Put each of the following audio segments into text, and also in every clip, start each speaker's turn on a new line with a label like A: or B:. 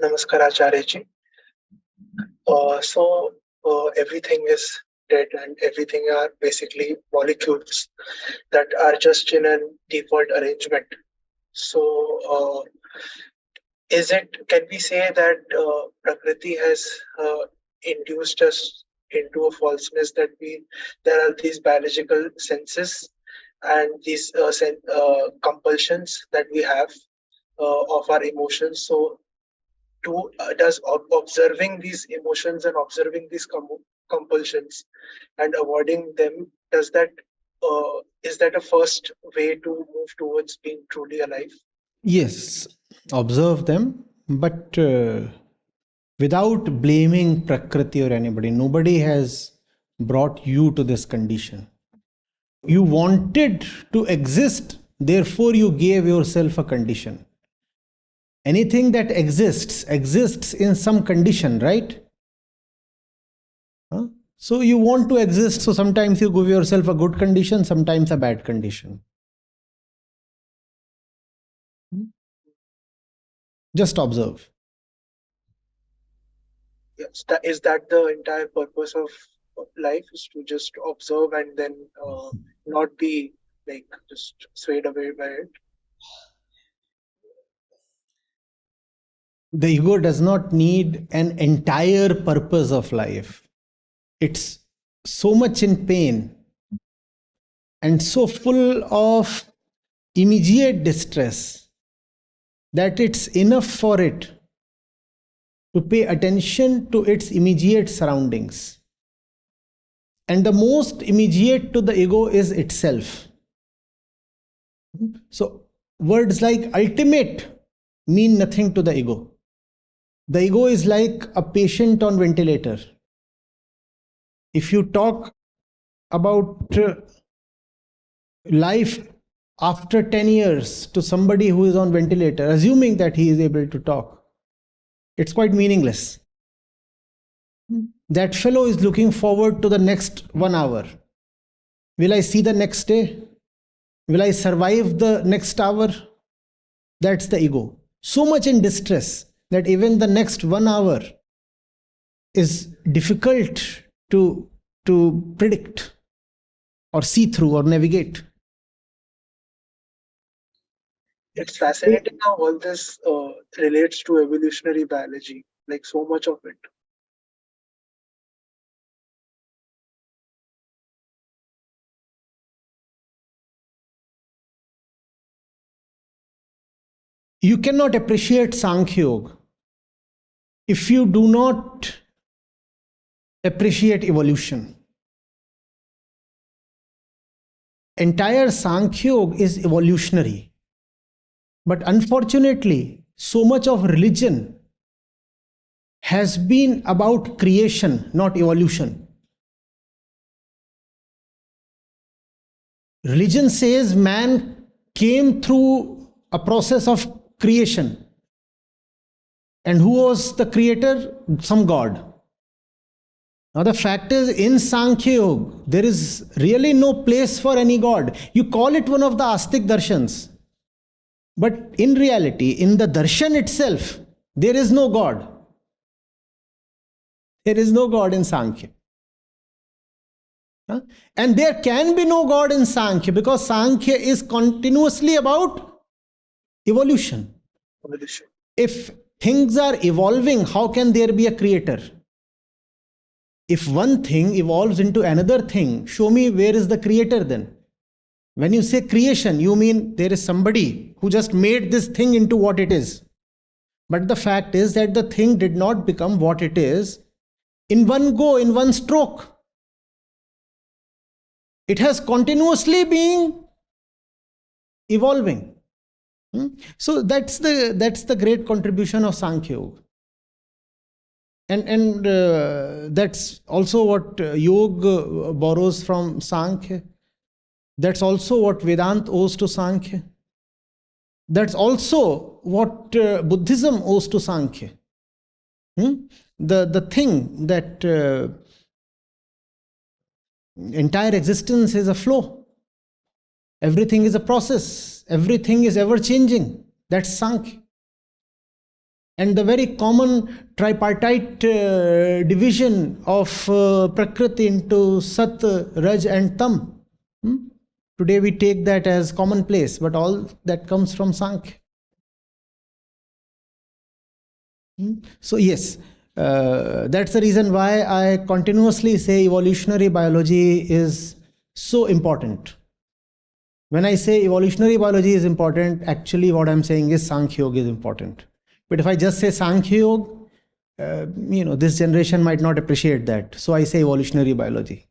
A: Namaskar, Acharya ji. Everything is dead and everything are basically molecules that are just in a default arrangement. So, can we say that Prakriti has induced us into a falseness that there are these biological senses and these compulsions that we have of our emotions. So, does observing these emotions and observing these compulsions and avoiding them, does that is that a first way to move towards being truly alive?
B: Yes, observe them, but without blaming Prakriti or anybody. Nobody has brought you to this condition. You wanted to exist, therefore, you gave yourself a condition. Anything that exists in some condition, right? Huh? So you want to exist, so sometimes you give yourself a good condition, sometimes a bad condition. Just observe.
A: Yes, is that the entire purpose of life, is to just observe and then not be like just swayed away by it?
B: The ego does not need an entire purpose of life. It's so much in pain and so full of immediate distress that it's enough for it to pay attention to its immediate surroundings. And the most immediate to the ego is itself. So, words like ultimate mean nothing to the ego. The ego is like a patient on ventilator. If you talk about life after 10 years to somebody who is on ventilator, assuming that he is able to talk, it's quite meaningless. That fellow is looking forward to the next 1 hour. Will I see the next day? Will I survive the next hour? That's the ego. So much in distress that even the next 1 hour is difficult to predict or see through or navigate.
A: It's fascinating how all this relates to evolutionary biology, like so much of it.
B: You cannot appreciate Sankhya Yoga if you do not appreciate evolution. Entire Sankhya Yoga is evolutionary. But unfortunately, so much of religion has been about creation, not evolution. Religion says man came through a process of creation. And who was the creator? Some god. Now, the fact is, in Sankhya Yoga, there is really no place for any god. You call it one of the Astik Darshans. But in reality, in the Darshan itself, there is no god. There is no god in Sankhya. And there can be no god in Sankhya because Sankhya is continuously about evolution. If things are evolving, how can there be a creator? If one thing evolves into another thing, show me where is the creator then? When you say creation, you mean there is somebody who just made this thing into what it is. But the fact is that the thing did not become what it is in one go, in one stroke. It has continuously been evolving. So that's the great contribution of Sankhya Yoga. And that's also what Yoga borrows from Sankhya. That's also what Vedanta owes to Sankhya. That's also what Buddhism owes to Sankhya. The thing that entire existence is a flow. Everything is a process. Everything is ever changing. That's Sankhya. And the very common tripartite division of Prakriti into Sat, Raj and Tam. Today we take that as commonplace, but all that comes from Sankhya. So yes, that's the reason why I continuously say evolutionary biology is so important. When I say evolutionary biology is important, actually what I'm saying is Sankhya Yoga is important. But if I just say Sankhya Yoga, this generation might not appreciate that. So I say evolutionary biology.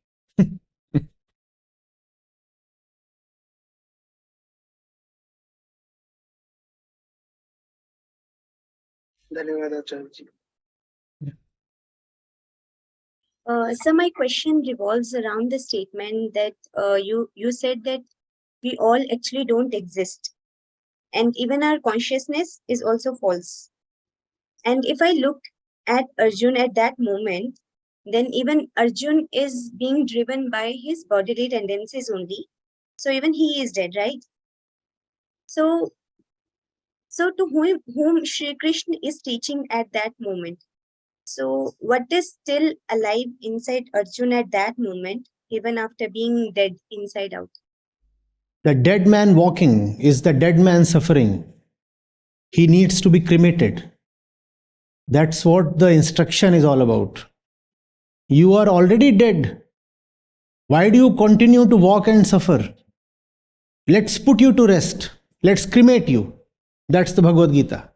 A: धन्यवाद आचार्य जी.
C: So my question revolves around the statement that you said that we all actually don't exist, and even our consciousness is also false. And if I look at Arjun at that moment, then even Arjun is being driven by his bodily tendencies only. So even he is dead, right? So to whom Shri Krishna is teaching at that moment. So what is still alive inside Arjun at that moment, even after being dead inside out?
B: The dead man walking is the dead man suffering. He needs to be cremated. That's what the instruction is all about. You are already dead. Why do you continue to walk and suffer? Let's put you to rest. Let's cremate you. That's the Bhagavad Gita.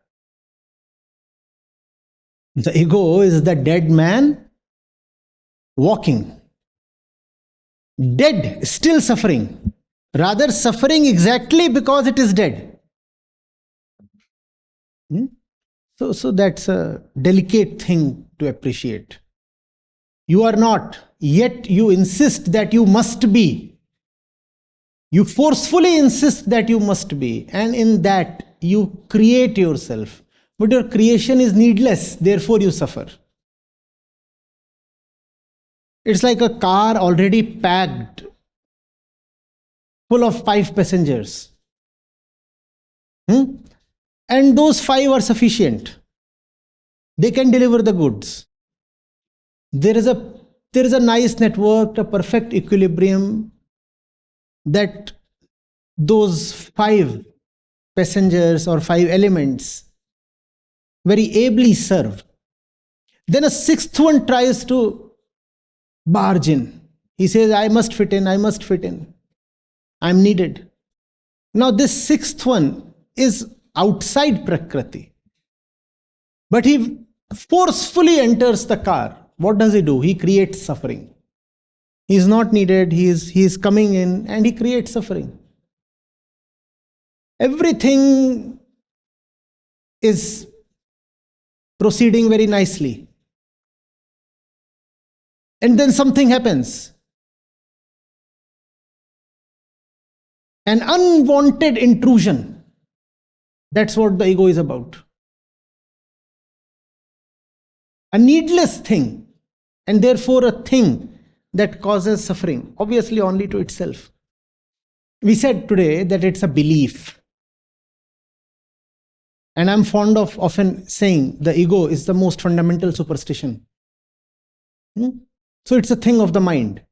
B: The ego is the dead man walking. Dead, still suffering. Rather suffering exactly because it is dead. So that's a delicate thing to appreciate. You are not, yet you insist that you must be. You forcefully insist that you must be, and in that you create yourself. But your creation is needless, therefore you suffer. It's like a car already packed, full of 5 passengers. And those 5 are sufficient. They can deliver the goods. There is a nice network, a perfect equilibrium that those 5 passengers or 5 elements very ably serve. Then a 6th one tries to barge in. He says, I must fit in, I must fit in. I'm needed. Now this 6th one is outside Prakriti. But he forcefully enters the car. What does he do? He creates suffering. He is not needed, he is coming in and he creates suffering. Everything is proceeding very nicely. And then something happens. An unwanted intrusion. That's what the ego is about. A needless thing, and therefore a thing that causes suffering, obviously only to itself. We said today that it's a belief. And I'm fond of often saying the ego is the most fundamental superstition. So it's a thing of the mind.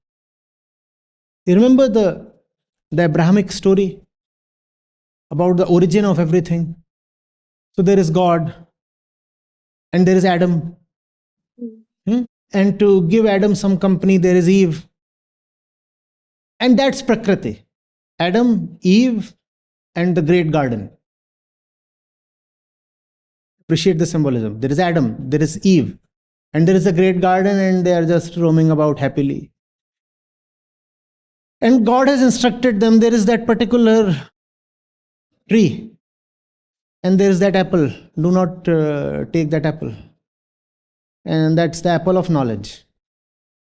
B: You remember the Abrahamic story about the origin of everything? So there is God and there is Adam. And to give Adam some company, there is Eve. And that's Prakriti. Adam, Eve, and the great garden. Appreciate the symbolism. There is Adam, there is Eve, and there is a great garden, and they are just roaming about happily. And God has instructed them, there is that particular tree, and there is that apple. Do not take that apple. And that's the apple of knowledge.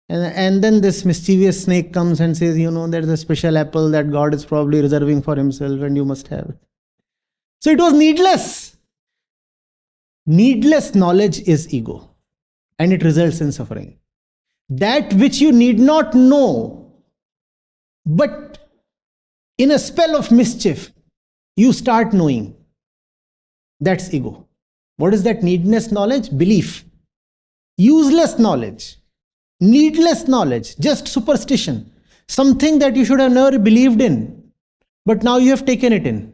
B: And then this mischievous snake comes and says, there's a special apple that God is probably reserving for himself and you must have it. So it was needless. Needless knowledge is ego, and it results in suffering. That which you need not know, but in a spell of mischief, you start knowing. That's ego. What is that needless knowledge? Belief. Useless knowledge. Needless knowledge. Just superstition. Something that you should have never believed in. But now you have taken it in.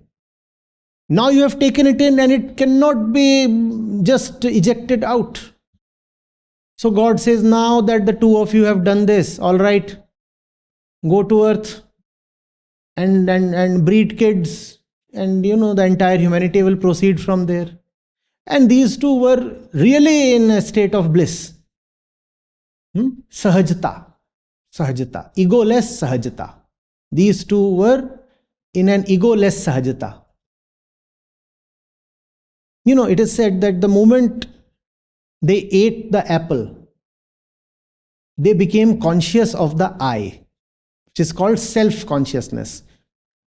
B: Now you have taken it in and it cannot be just ejected out. So God says, now that the two of you have done this, all right, go to earth and breed kids, and the entire humanity will proceed from there. And these two were really in a state of bliss. Sahajata. Sahajata. Egoless sahajata. These two were in an egoless sahajata. It is said that the moment they ate the apple, they became conscious of the I, which is called self-consciousness.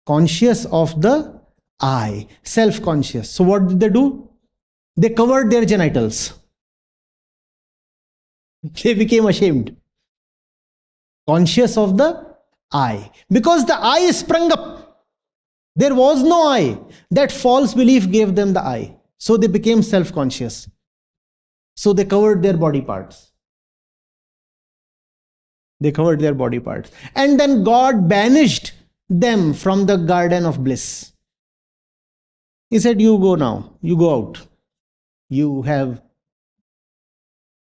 B: Conscious of the I, self-conscious. So what did they do? They covered their genitals. They became ashamed. Conscious of the I. Because the I sprung up. There was no I. That false belief gave them the I. So they became self-conscious. So they covered their body parts. They covered their body parts. And then God banished them from the garden of bliss. He said, you go now. You go out. You have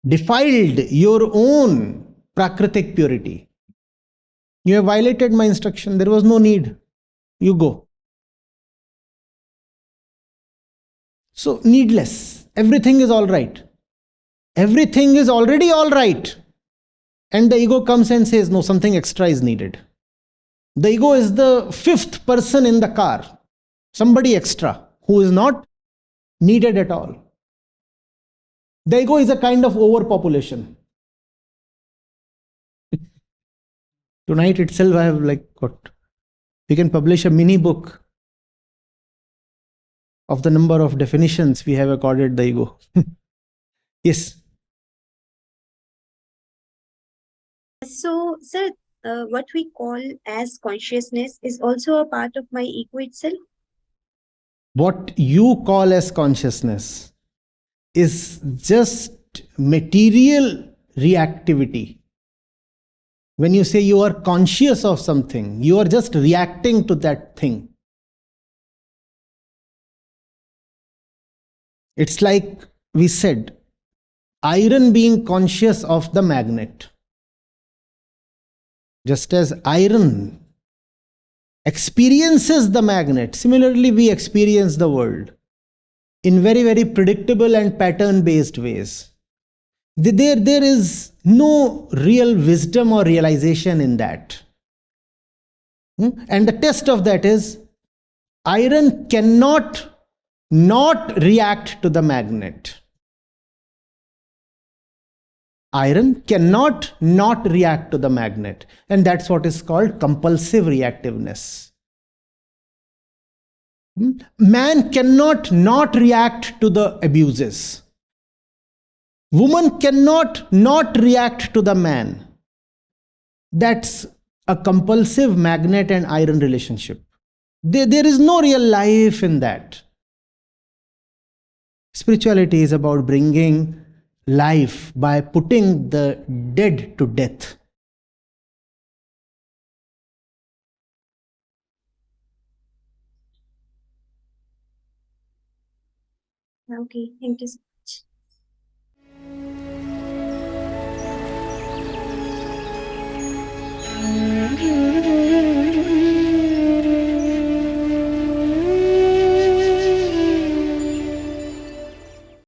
B: defiled your own Prakritic purity. You have violated my instruction. There was no need. You go. So, needless. Everything is all right. Everything is already all right. And the ego comes and says, no, something extra is needed. The ego is the fifth person in the car. Somebody extra who is not needed at all. The ego is a kind of overpopulation. Tonight itself I have we can publish a mini book of the number of definitions we have accorded the ego. Yes.
C: So, sir, what we call as consciousness is also a part of my ego itself?
B: What you call as consciousness is just material reactivity. When you say you are conscious of something, you are just reacting to that thing. It's like we said, iron being conscious of the magnet. Just as iron experiences the magnet, similarly we experience the world in very, very predictable and pattern-based ways. There is no real wisdom or realization in that. And the test of that is, iron cannot not react to the magnet. Iron cannot not react to the magnet. And that's what is called compulsive reactiveness. Man cannot not react to the abuses. Woman cannot not react to the man. That's a compulsive magnet and iron relationship. There is no real life in that. Spirituality is about bringing life by putting the dead to death.
C: Okay, thank you.